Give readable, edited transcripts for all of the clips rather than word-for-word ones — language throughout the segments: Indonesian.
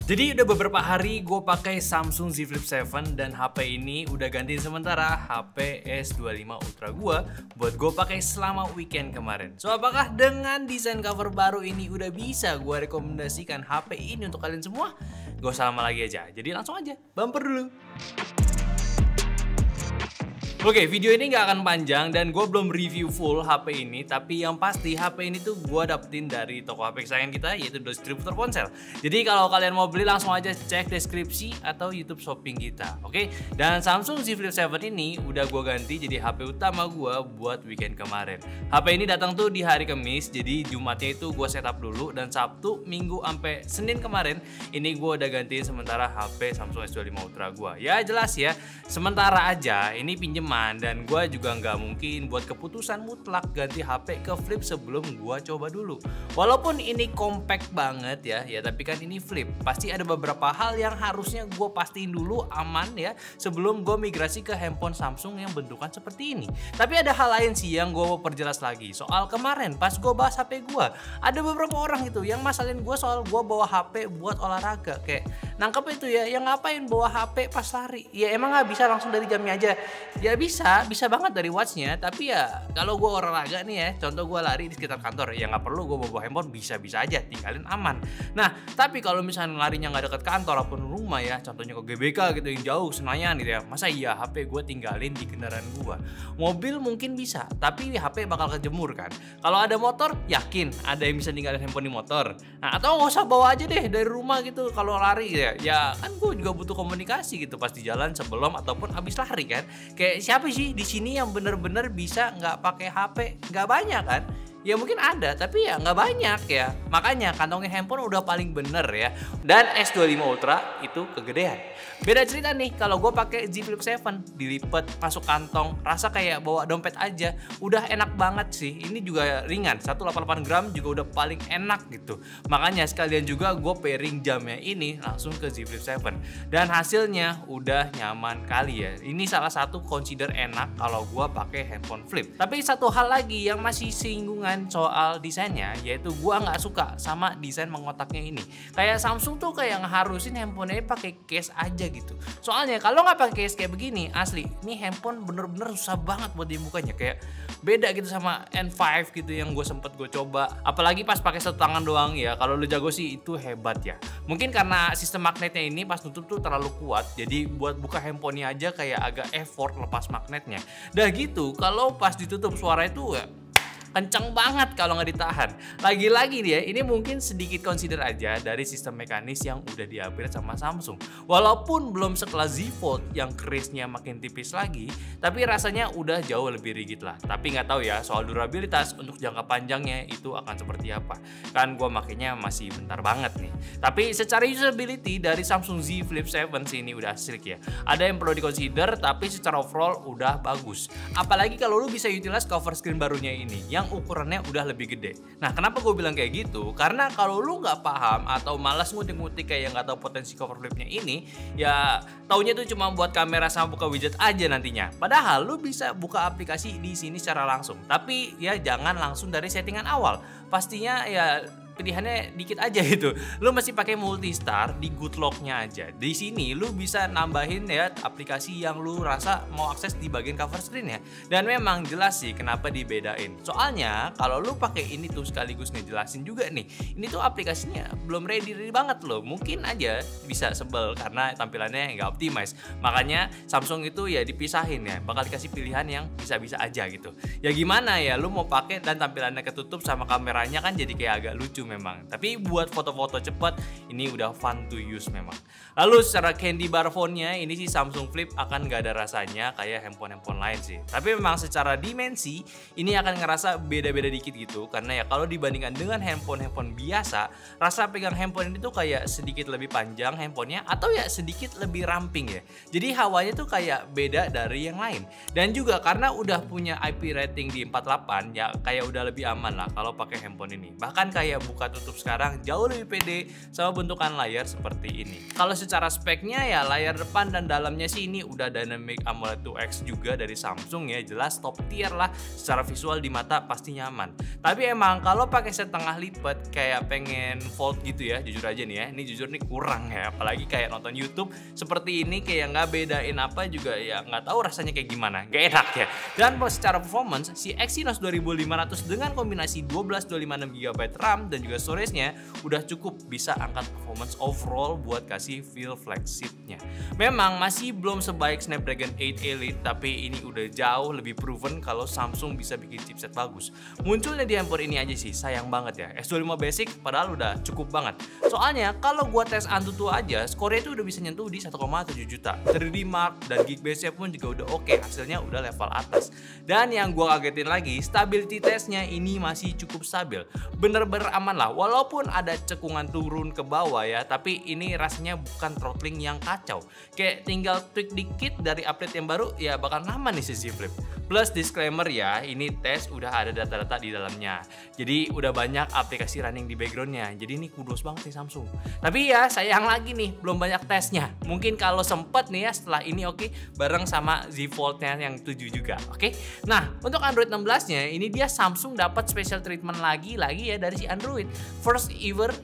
Jadi udah beberapa hari gue pakai Samsung Z Flip 7 dan HP ini udah gantiin sementara HP S25 Ultra gue buat gue pakai selama weekend kemarin. So apakah dengan desain cover baru ini udah bisa gue rekomendasikan HP ini untuk kalian semua? Gak usah lama lagi aja, jadi langsung aja bumper dulu. Oke, video ini nggak akan panjang dan gue belum review full HP ini, tapi yang pasti HP ini tuh gue dapetin dari toko HP kesayangan kita, yaitu distributor ponsel. Jadi kalau kalian mau beli langsung aja cek deskripsi atau YouTube shopping kita, oke? Dan Samsung Z Flip 7 ini udah gue ganti jadi HP utama gue buat weekend kemarin. HP ini datang tuh di hari Kamis, jadi Jumatnya itu gue setup dulu dan Sabtu, Minggu sampai Senin kemarin ini gue udah gantiin sementara HP Samsung S25 Ultra gue. Ya jelas ya, sementara aja ini pinjeman. Dan gue juga nggak mungkin buat keputusan mutlak ganti HP ke Flip sebelum gue coba dulu. Walaupun ini compact banget ya tapi kan ini Flip. Pasti ada beberapa hal yang harusnya gue pastiin dulu aman ya sebelum gue migrasi ke handphone Samsung yang bentukan seperti ini. Tapi ada hal lain sih yang gue mau perjelas lagi. Soal kemarin pas gue bahas HP gue, ada beberapa orang itu yang masalin gue soal gue bawa HP buat olahraga. Kayak nangkep itu ya, yang ngapain bawa HP pas lari? Ya emang nggak bisa langsung dari jamnya aja? Ya bisa banget dari watchnya, tapi ya kalau gue olahraga nih ya, contoh gue lari di sekitar kantor, ya nggak perlu gue bawa handphone, bisa aja, tinggalin aman. Nah, tapi kalau misalnya larinya nggak deket kantor ataupun rumah ya, contohnya ke GBK gitu yang jauh, Senayan gitu ya, masa iya HP gue tinggalin di kendaraan gue? Mobil mungkin bisa, tapi HP bakal kejemur kan. Kalau ada motor, yakin ada yang bisa tinggalin handphone di motor. Nah, atau nggak usah bawa aja deh dari rumah gitu kalau lari ya kan gue juga butuh komunikasi gitu pas di jalan sebelum ataupun habis lari kan. Kayak siapa sih di sini yang bener-bener bisa nggak pakai HP? Nggak banyak kan? Ya mungkin ada, tapi ya nggak banyak ya. Makanya kantongin handphone udah paling bener ya. Dan S25 Ultra itu kegedean. Beda cerita nih kalau gue pakai Z Flip 7, dilipet masuk kantong, rasa kayak bawa dompet aja. Udah enak banget sih. Ini juga ringan, 188 gram juga udah paling enak gitu. Makanya sekalian juga gue pairing jamnya ini langsung ke Z Flip 7. Dan hasilnya udah nyaman kali ya. Ini salah satu consider enak kalau gue pakai handphone Flip. Tapi satu hal lagi yang masih singgungan soal desainnya, yaitu gua nggak suka sama desain mengotaknya ini. Kayak Samsung tuh kayak ngeharusin handphonenya pakai case aja gitu. Soalnya kalau nggak pakai case kayak begini, asli, ini handphone bener-bener susah banget buat dibukanya. Kayak beda gitu sama N5 gitu yang gue coba. Apalagi pas pakai satu tangan doang ya. Kalau lu jago sih itu hebat ya. Mungkin karena sistem magnetnya ini pas nutup tuh terlalu kuat, jadi buat buka handphonenya aja kayak agak effort lepas magnetnya. Dah gitu, kalau pas ditutup suara itu ya kenceng banget kalau nggak ditahan. Lagi-lagi dia, ini mungkin sedikit consider aja dari sistem mekanis yang udah di-upgrade sama Samsung. Walaupun belum sekelas Z Fold yang kerisnya makin tipis lagi, tapi rasanya udah jauh lebih rigid lah. Tapi nggak tahu ya soal durabilitas untuk jangka panjangnya itu akan seperti apa. Kan gue makainya masih bentar banget nih. Tapi secara usability dari Samsung Z Flip 7 sih ini udah asik ya. Ada yang perlu di-consider, tapi secara overall udah bagus. Apalagi kalau lu bisa utilize cover screen barunya ini yang ukurannya udah lebih gede. Nah, kenapa gue bilang kayak gitu? Karena kalau lu nggak paham atau malas ngutik-ngutik kayak nggak tahu potensi cover flipnya ini, ya taunya tuh cuma buat kamera sama buka widget aja nantinya. Padahal lu bisa buka aplikasi di sini secara langsung. Tapi ya jangan langsung dari settingan awal. Pastinya ya pilihannya dikit aja gitu. Lu masih pakai multistar di good lock-nya aja. Di sini lu bisa nambahin ya aplikasi yang lu rasa mau akses di bagian cover screen ya. Dan memang jelas sih kenapa dibedain. Soalnya kalau lu pakai ini tuh sekaligus ngejelasin juga nih. Ini tuh aplikasinya belum ready banget loh. Mungkin aja bisa sebel karena tampilannya nggak optimize. Makanya Samsung itu ya dipisahin ya. Bakal dikasih pilihan yang bisa-bisa aja gitu. Ya gimana ya, lu mau pakai dan tampilannya ketutup sama kameranya kan jadi kayak agak lucu memang. Tapi buat foto-foto cepat ini udah fun to use memang. Lalu secara candy bar phone-nya ini sih Samsung Flip akan gak ada rasanya kayak handphone-handphone lain sih. Tapi memang secara dimensi ini akan ngerasa beda-beda dikit gitu. Karena ya kalau dibandingkan dengan handphone-handphone biasa, rasa pegang handphone ini tuh kayak sedikit lebih panjang handphonenya atau ya sedikit lebih ramping ya. Jadi hawanya tuh kayak beda dari yang lain. Dan juga karena udah punya IP rating di 48 ya kayak udah lebih aman lah kalau pakai handphone ini. Bahkan kayak buka tutup sekarang jauh lebih pede sama bentukan layar seperti ini. Kalau secara speknya ya layar depan dan dalamnya sih ini udah Dynamic AMOLED 2X juga dari Samsung ya, jelas top tier lah secara visual di mata pasti nyaman. Tapi emang kalau pakai setengah lipat kayak pengen fold gitu ya, jujur aja nih ya, ini jujur nih kurang ya, apalagi kayak nonton YouTube seperti ini kayak nggak bedain apa juga ya, nggak tahu rasanya kayak gimana, nggak enak ya. Dan secara performance si Exynos 2500 dengan kombinasi 12/256 GB RAM dan juga storage-nya udah cukup bisa angkat performance overall buat kasih feel flagship-nya. Memang masih belum sebaik Snapdragon 8 Elite, tapi ini udah jauh lebih proven kalau Samsung bisa bikin chipset bagus. Munculnya di handphone ini aja sih sayang banget ya, S25 Basic padahal udah cukup banget. Soalnya kalau gua tes Antutu aja, skornya itu udah bisa nyentuh di 1,7 juta. 3D Mark dan Geekbench pun juga udah oke, hasilnya udah level atas. Dan yang gua kagetin lagi, stability testnya ini masih cukup stabil. Bener-bener aman lah, walaupun ada cekungan turun ke bawah ya, tapi ini rasanya bukan throttling yang kacau. Kayak tinggal tweak dikit dari update yang baru ya bakal aman nih si Z Flip. Plus disclaimer ya, ini tes udah ada data-data di dalamnya. Jadi udah banyak aplikasi running di backgroundnya. Jadi ini kudos banget nih Samsung. Tapi ya sayang lagi nih, belum banyak tesnya. Mungkin kalau sempet nih ya setelah ini oke, bareng sama Z Fold-nya yang 7 juga. Oke. Nah, untuk Android 16-nya ini dia Samsung dapat special treatment lagi ya dari si Android. First ever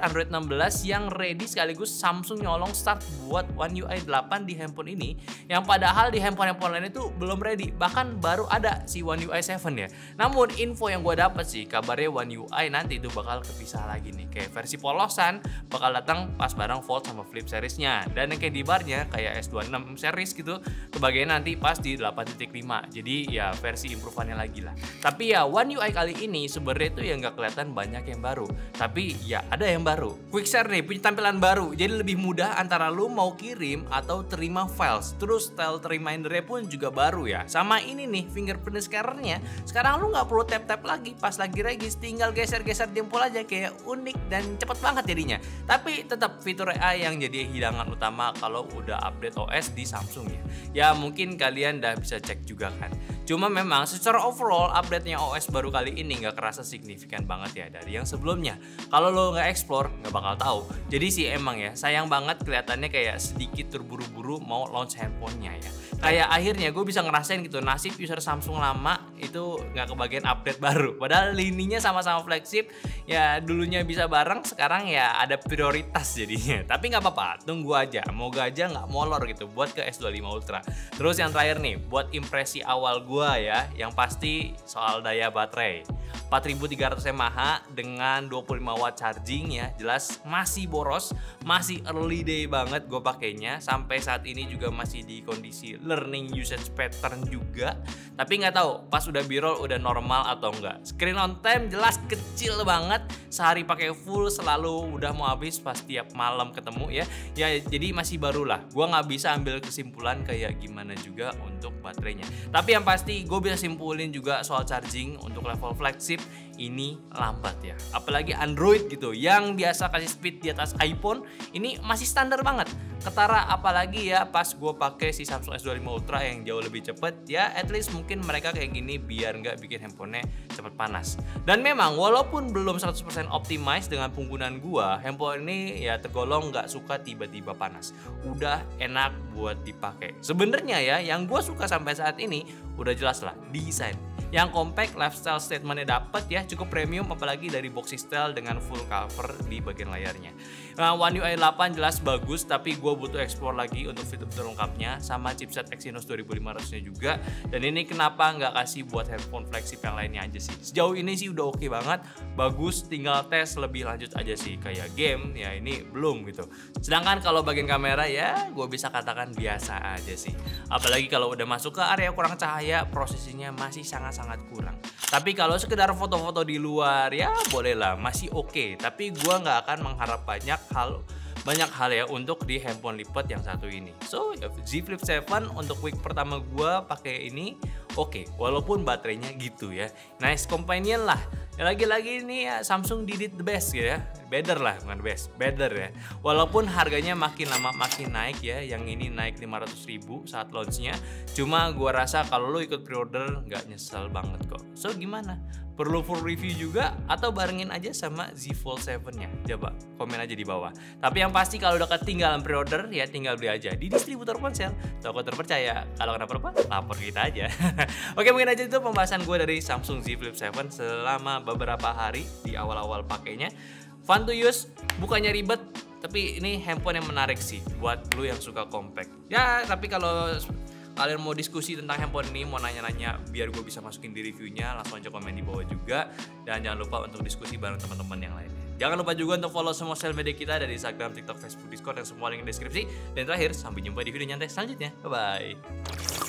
Android 16 yang ready sekaligus Samsung nyolong start buat One UI 8 di handphone ini, yang padahal di handphone-handphone lain itu belum ready, bahkan baru ada si One UI 7 ya. Namun info yang gue dapat sih kabarnya One UI nanti itu bakal kepisah lagi nih, kayak versi polosan bakal datang pas bareng Fold sama Flip seriesnya, dan yang kayak di barnya kayak S26 series gitu kebagian nanti pas di 8.5. jadi ya versi improveannya lagi lah. Tapi ya One UI kali ini sebenarnya itu ya nggak kelihatan banyak yang baru, tapi ya ada yang baru. Quick Share nih punya tampilan baru, jadi lebih mudah antara lu mau kirim atau terima files. Terus style remindernya pun juga baru ya. Sama ini nih fingerprint scannernya, sekarang lu nggak perlu tap-tap lagi pas lagi regis, tinggal geser-geser jempol aja, kayak unik dan cepet banget jadinya. Tapi tetap fitur AI yang jadi hidangan utama kalau udah update OS di Samsung ya. Ya mungkin kalian udah bisa cek juga kan. Cuma memang secara overall update-nya OS baru kali ini nggak kerasa signifikan banget ya dari yang sebelumnya. Kalau lo nggak explore nggak bakal tahu. Jadi sih emang ya sayang banget kelihatannya kayak sedikit terburu-buru mau launch handphonenya ya. Kayak akhirnya gue bisa ngerasain gitu nasib user Samsung lama itu nggak kebagian update baru. Padahal lininya sama-sama flagship ya, dulunya bisa bareng, sekarang ya ada prioritas jadinya. Tapi nggak apa-apa, tunggu aja. Moga aja nggak molor gitu buat ke S25 Ultra. Terus yang terakhir nih, buat impresi awal gue ya, yang pasti soal daya baterai. 4300 mAh dengan 25 watt charging ya, jelas masih boros, masih early day banget gue pakainya. Sampai saat ini juga masih di kondisi learning usage pattern juga. Tapi nggak tahu pas udah B-roll udah normal atau enggak. Screen on time jelas kecil banget, sehari pakai full selalu udah mau habis pas tiap malam ketemu ya. Ya jadi masih baru lah. Gue nggak bisa ambil kesimpulan kayak gimana juga untuk baterainya. Tapi yang pasti gue bisa simpulin juga soal charging untuk level flagship ini lambat ya. Apalagi Android gitu yang biasa kasih speed di atas iPhone ini masih standar banget. Ketara apalagi ya pas gue pakai si Samsung S25 Ultra yang jauh lebih cepet ya, at least mungkin mereka kayak gini biar nggak bikin handphonenya cepet panas. Dan memang walaupun belum 100% optimize dengan penggunaan gue, handphone ini ya tergolong nggak suka tiba-tiba panas. Udah enak buat dipakai. Sebenarnya ya yang gue suka sampai saat ini udah jelas lah desain. Yang compact, lifestyle statementnya dapat ya, cukup premium apalagi dari boxy style dengan full cover di bagian layarnya. Nah, One UI 8 jelas bagus, tapi gue butuh explore lagi untuk fitur-fitur lengkapnya sama chipset Exynos 2500-nya juga. Dan ini kenapa nggak kasih buat handphone flagship yang lainnya aja sih. Sejauh ini sih udah oke banget, bagus, tinggal tes lebih lanjut aja sih. Kayak game ya ini belum gitu. Sedangkan kalau bagian kamera ya gue bisa katakan biasa aja sih. Apalagi kalau udah masuk ke area kurang cahaya, prosesinya masih sangat kurang. Tapi kalau sekedar foto-foto di luar ya bolehlah, masih oke. Tapi gua nggak akan mengharap banyak hal ya untuk di handphone lipat yang satu ini. So Z Flip 7 untuk week pertama gua pakai ini oke, walaupun baterainya gitu ya. Nice companion lah. Ya, lagi-lagi ini ya Samsung did it the best gitu ya. better lah, bukan best, better ya. Walaupun harganya makin lama makin naik ya, yang ini naik 500.000 saat launchnya. Cuma gua rasa kalau lo ikut pre-order nggak nyesel banget kok. So gimana? Perlu full review juga atau barengin aja sama Z Fold 7-nya? Coba komen aja di bawah. Tapi yang pasti kalau udah ketinggalan pre-order ya tinggal beli aja di distributor ponsel, toko terpercaya. Kalau kenapa-napa lapor kita aja. Oke, mungkin aja itu pembahasan gue dari Samsung Z Flip 7 selama beberapa hari di awal-awal pakainya. Fun to use, bukannya ribet, tapi ini handphone yang menarik sih buat lu yang suka compact. Ya, tapi kalau kalian mau diskusi tentang handphone ini, mau nanya-nanya biar gue bisa masukin di reviewnya, langsung aja komen di bawah juga. Dan jangan lupa untuk diskusi bareng teman-teman yang lainnya. Jangan lupa juga untuk follow semua sosial media kita dari Instagram, TikTok, Facebook, Discord, dan semua link di deskripsi. Dan terakhir, sampai jumpa di video nyantai selanjutnya. Bye-bye.